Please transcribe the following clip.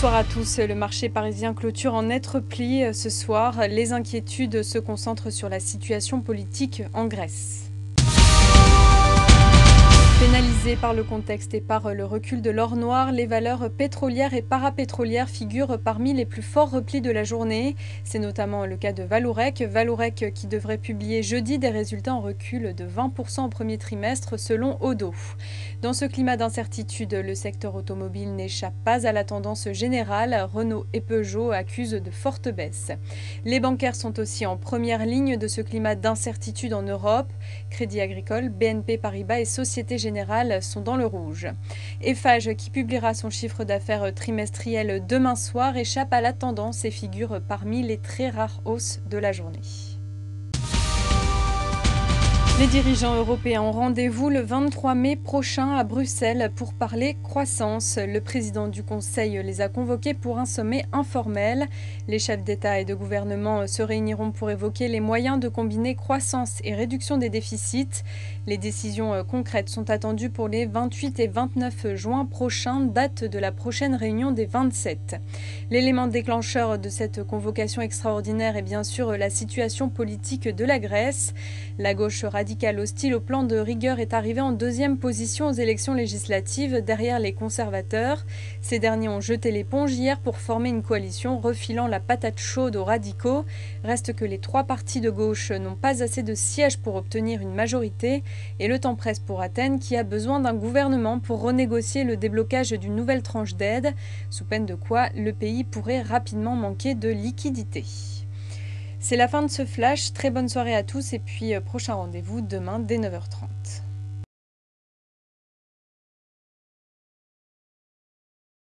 Bonsoir à tous. Le marché parisien clôture en net repli ce soir. Les inquiétudes se concentrent sur la situation politique en Grèce. Pénalisées par le contexte et par le recul de l'or noir, les valeurs pétrolières et parapétrolières figurent parmi les plus forts replis de la journée. C'est notamment le cas de Vallourec. Vallourec qui devrait publier jeudi des résultats en recul de 20% au premier trimestre selon Odo. Dans ce climat d'incertitude, le secteur automobile n'échappe pas à la tendance générale. Renault et Peugeot accusent de fortes baisses. Les bancaires sont aussi en première ligne de ce climat d'incertitude en Europe. Crédit Agricole, BNP Paribas et Société Générale sont dans le rouge. Eiffage, qui publiera son chiffre d'affaires trimestriel demain soir, échappe à la tendance et figure parmi les très rares hausses de la journée. Les dirigeants européens ont rendez-vous le 23 mai prochain à Bruxelles pour parler croissance. Le président du Conseil les a convoqués pour un sommet informel. Les chefs d'État et de gouvernement se réuniront pour évoquer les moyens de combiner croissance et réduction des déficits. Les décisions concrètes sont attendues pour les 28 et 29 juin prochains, date de la prochaine réunion des 27. L'élément déclencheur de cette convocation extraordinaire est bien sûr la situation politique de la Grèce. La gauche radicale hostile au plan de rigueur est arrivée en deuxième position aux élections législatives derrière les conservateurs. Ces derniers ont jeté l'éponge hier pour former une coalition refilant la patate chaude aux radicaux. Reste que les trois partis de gauche n'ont pas assez de sièges pour obtenir une majorité et le temps presse pour Athènes qui a besoin d'un gouvernement pour renégocier le déblocage d'une nouvelle tranche d'aide, sous peine de quoi le pays pourrait rapidement manquer de liquidités. C'est la fin de ce flash, très bonne soirée à tous et puis prochain rendez-vous demain dès 9h30.